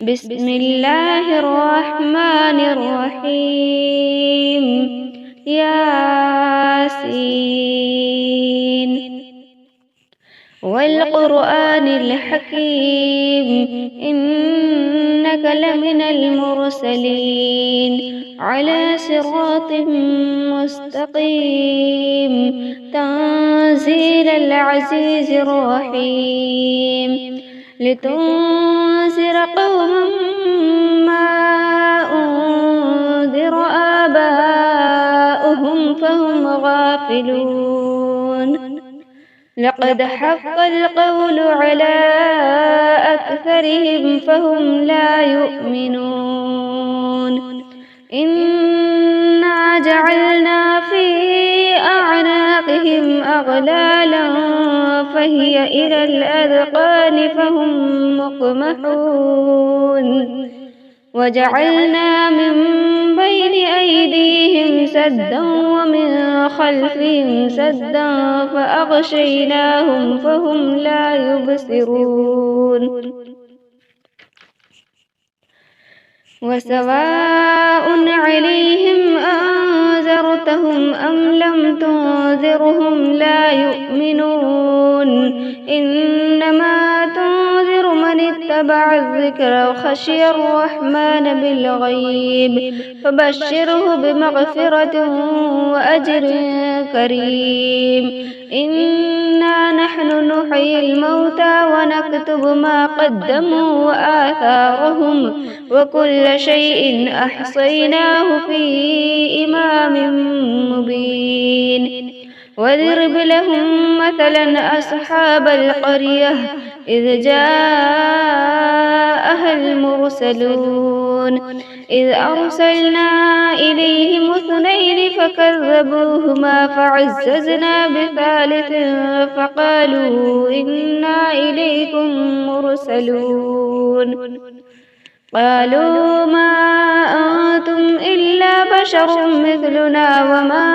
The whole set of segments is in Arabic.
بسم الله الرحمن الرحيم. ياسين والقرآن الحكيم، إنك لمن المرسلين على صراط مستقيم، تنزيل العزيز الرحيم، لتنذر قوما ما أنذر آباؤهم فهم غافلون. لقد حق القول على أكثرهم فهم لا يؤمنون. إنا جعلنا في أعناقهم أغلالا فهي إلى الأذقان فهم مقمحون. وجعلنا من بين أيديهم سدا ومن خلفهم سدا فأغشيناهم فهم لا يبصرون. وسواء عليهم أنذرتهم أم لم تنذرهم لا يؤمنون. إنما تنذر من اتبع الذكر وخشي الرحمن بالغيب، فبشره بمغفرة وأجر كريم. إنا نحن نحيي الموتى ونكتب ما قدموا وآثارهم، وكل شيء أحصيناه في إمام مبين. واضرب لهم مثلا أصحاب القرية إذ جاءها المرسلون، إذ أرسلنا إليهم اثنين فكذبوهما فعززنا بثالث فقالوا إنا إليكم مرسلون. قالوا ما أنتم إلا بشر مثلنا وما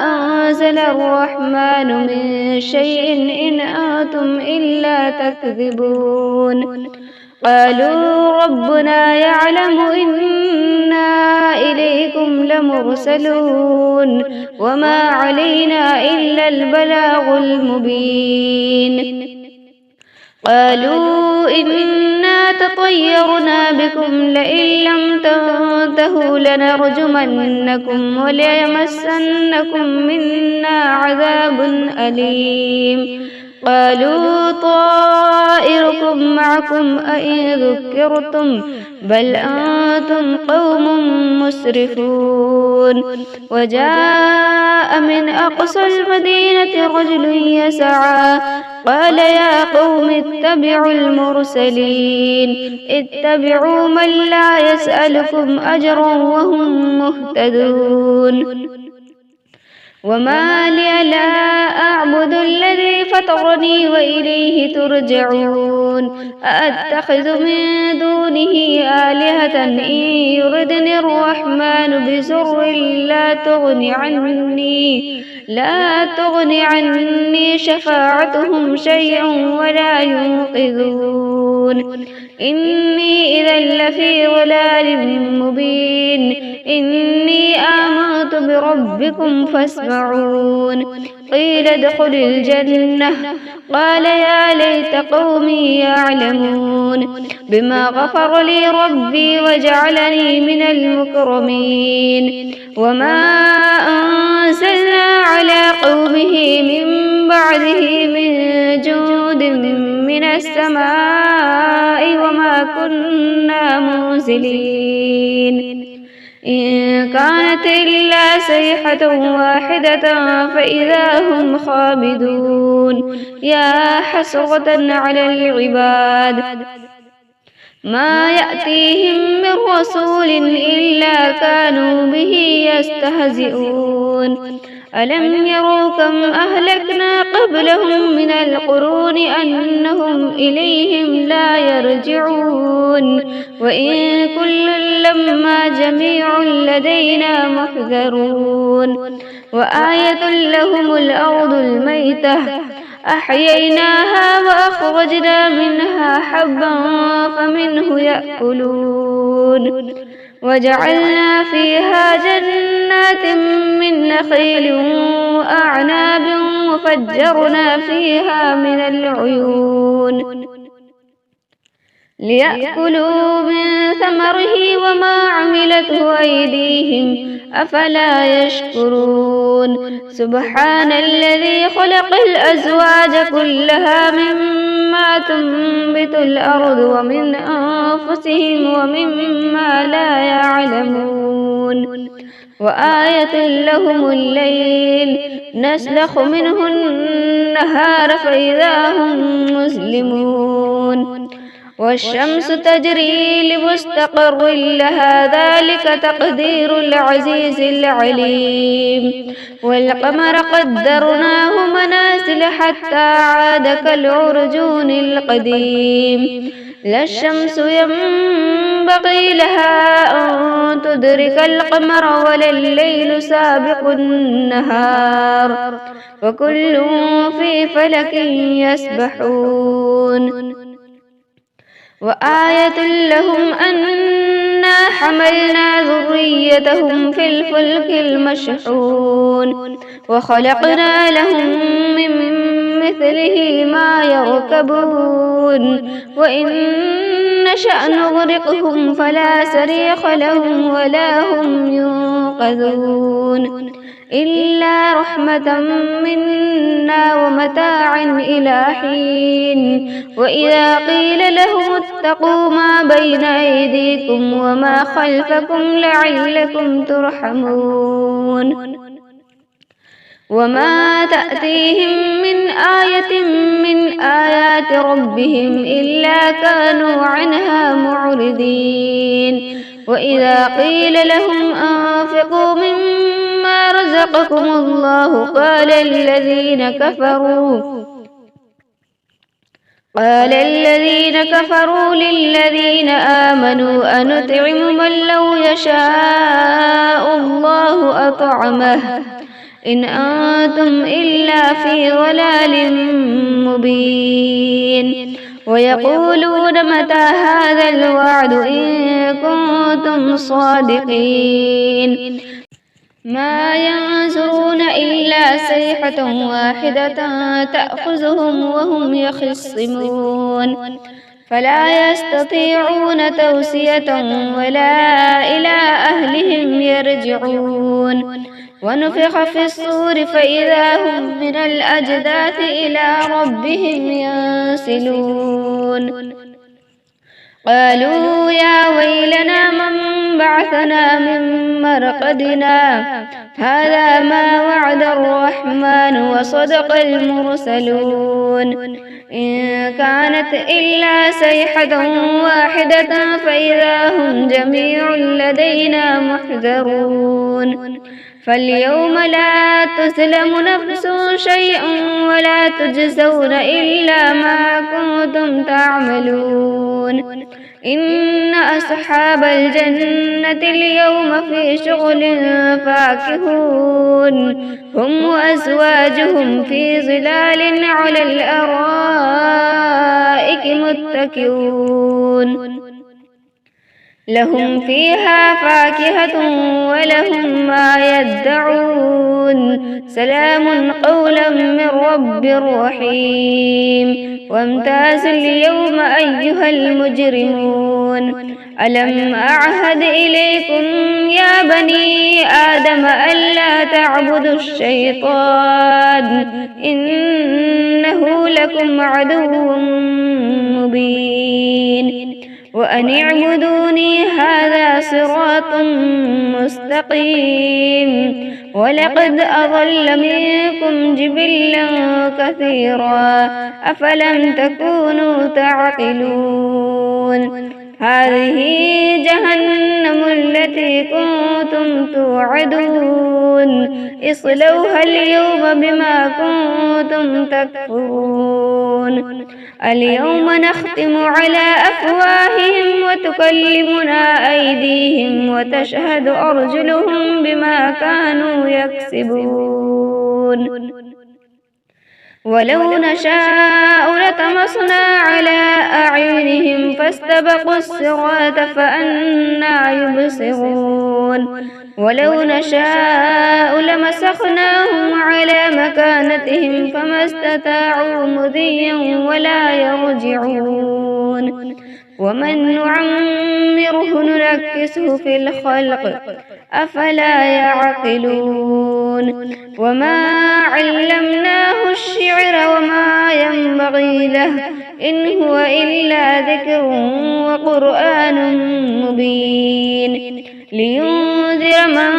أنزل الرحمن من شيء إن أنتم إلا تكذبون. قالوا ربنا يعلم إنا إليكم لمرسلون وما علينا إلا البلاغ المبين. قالوا إنا تطيرنا بكم لئن لم تنتهوا لنرجمنكم وليمسنكم منا عذاب أليم. قالوا طائركم معكم أئن ذكرتم بل أنتم قوم مسرفون. وجاء من أقصى المدينة رجل يسعى قال يا قوم اتبعوا المرسلين، اتبعوا من لا يسألكم أجرا وهم مهتدون. وما لي لا أعبد الذي فطرني وإليه ترجعون. أأتخذ من دونه آلهة إن يردني الرحمن بضر لا تغن عني شفاعتهم شيئا ولا ينقذون. إني إذا لفي ضلال مبين. إني آمنت بربكم فاسمعون. قيل ادخل الجنة قال يا ليت قومي يعلمون بما غفر لي ربي وجعلني من المكرمين. وما أنزلنا على قومه من بعده من جود من السماء وما كنا منزلين. إن كانت إلا صيحة واحدة فإذا هم خامدون. يا حسرة على العباد ما يأتيهم من رسول إلا كانوا به يستهزئون. ألم يروا كم أهلكنا قبلهم من القرون أنهم إليهم لا يرجعون. وإن كل لما جميع لدينا محذرون. وآية لهم الأرض الميتة أحييناها وأخرجنا منها حبا فمنه يأكلون وجعلنا فيها جنات من نخيل وأعناب وفجرنا فيها من العيون ليأكلوا من ثمره وما عملته أيديهم أفلا يشكرون سبحان الذي خلق الأزواج كلها مما تنبت الأرض ومن أنفسهم ومما لا يعلمون وآية لهم الليل نسلخ منه النهار فإذا هم مسلمون والشمس تجري لمستقر لها ذلك تقدير العزيز العليم والقمر قدرناه منازل حتى عاد كالعرجون القديم لا الشمس ينبغي لها أن تدرك القمر ولا الليل سابق النهار وكل في فلك يسبحون وآية لهم أنا حملنا ذريتهم في الفلك المشحون وخلقنا لهم من مثله ما يركبون وإن نشأ نغرقهم فلا صريخ لهم ولا هم ينقذون إلا رحمة منا ومتاعا إلى حين وإذا قيل لهم اتقوا ما بين أيديكم وما خلفكم لعلكم ترحمون وما تأتيهم من آية من آيات ربهم إلا كانوا عنها معرضين وإذا قيل لهم أنفقوا مما رزقكم الله قال الذين كفروا للذين آمنوا أنطعم من لو يشاء الله أطعمه إن أنتم إلا في ضلال مبين ويقولون متى هذا الوعد إن كنتم صادقين ما ينظرون إلا صيحة واحدة تأخذهم وهم يخصمون فلا يستطيعون توصية ولا إلى أهلهم يرجعون ونفخ في الصور فإذا هم من الأجداث إلى ربهم ينسلون قالوا يا ويلنا من بعثنا من مرقدنا هذا ما وعد الرحمن وصدق المرسلون إن كانت إلا صيحة واحدة فإذا هم جميع لدينا محضرون فاليوم لا تظلم نفس شيئا ولا تجزون إلا ما كنتم تعملون إن أصحاب الجنة اليوم في شغل فاكهون هم وأزواجهم في ظلال على الأرائك متكئون لهم فيها فاكهة ولهم ما يدعون سلام قولا من رب رحيم وامتازوا اليوم أيها المجرمون ألم أعهد إليكم يا بني آدم ألا تعبدوا الشيطان إنه لكم عدو مبين وأن اعبدوني هذا صراط مستقيم ولقد أضل منكم جبلا كثيرا أفلم تكونوا تعقلون هذه جهنم التي كنتم توعدون اصلوها اليوم بما كنتم تكفرون اليوم نختم على أفواههم وتكلمنا أيديهم وتشهد أرجلهم بما كانوا يكسبون ولو نشاء لطمسنا على أعينهم فاستبقوا الصراط فأنى يبصرون ولو نشاء لمسخناهم على مكانتهم فما استطاعوا مضيا ولا يرجعون ومن نعمره ننكسه في الخلق أفلا يعقلون وما علمناه الشعر وما ينبغي له إن هو إلا ذكر وقرآن مبين لينذر من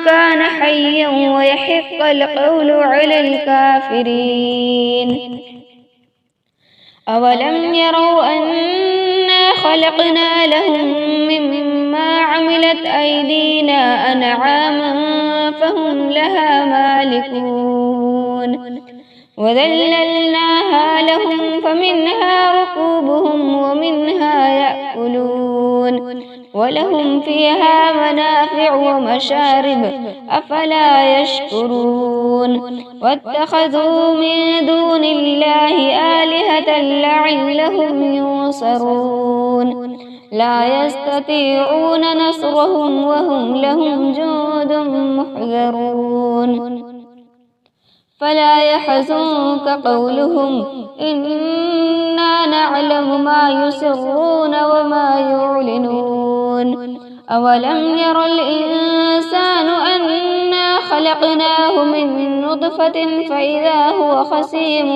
كان حيا ويحق القول على الكافرين أولم يروا أنا خلقنا لهم مما عملت أيدينا أنعاما فهم لها مالكون وذللناها لهم فمنها ركوبهم ومنها يأكلون ولهم فيها منافع ومشارب أفلا يشكرون واتخذوا من دون الله آلهة لعلهم ينصرون لا يستطيعون نصرهم وهم لهم جند محضرون فلا يحزنك قولهم إنا نعلم ما يسرون وما يعلنون أولم ير الإنسان أنا خلقناه من نطفة فإذا هو خصيم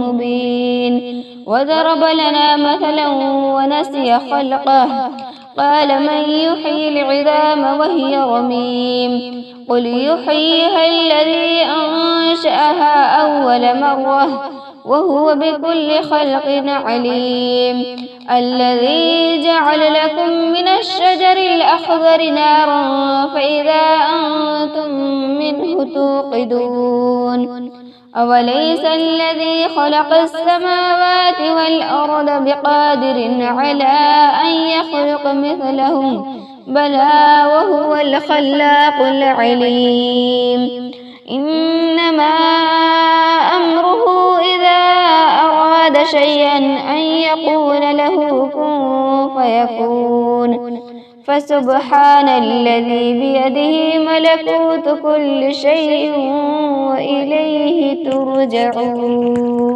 مبين وضرب لنا مثلا ونسي خلقه قال من يحيي العظام وهي رميم قل يحييها الذي أنشأها أول مرة وهو بكل خلق عليم الذي جعل لكم من الشجر الأخضر نارا فإذا أنتم منه توقدون أوليس الذي خلق السماوات والأرض بقادر على أن يخلق مثلهم بلى وهو الخلاق العليم إنما أمره إذا أراد شيئا أن يقول له كن فيكون فسبحان الذي بيده ملكوت كل شيء وإليه ترجعون.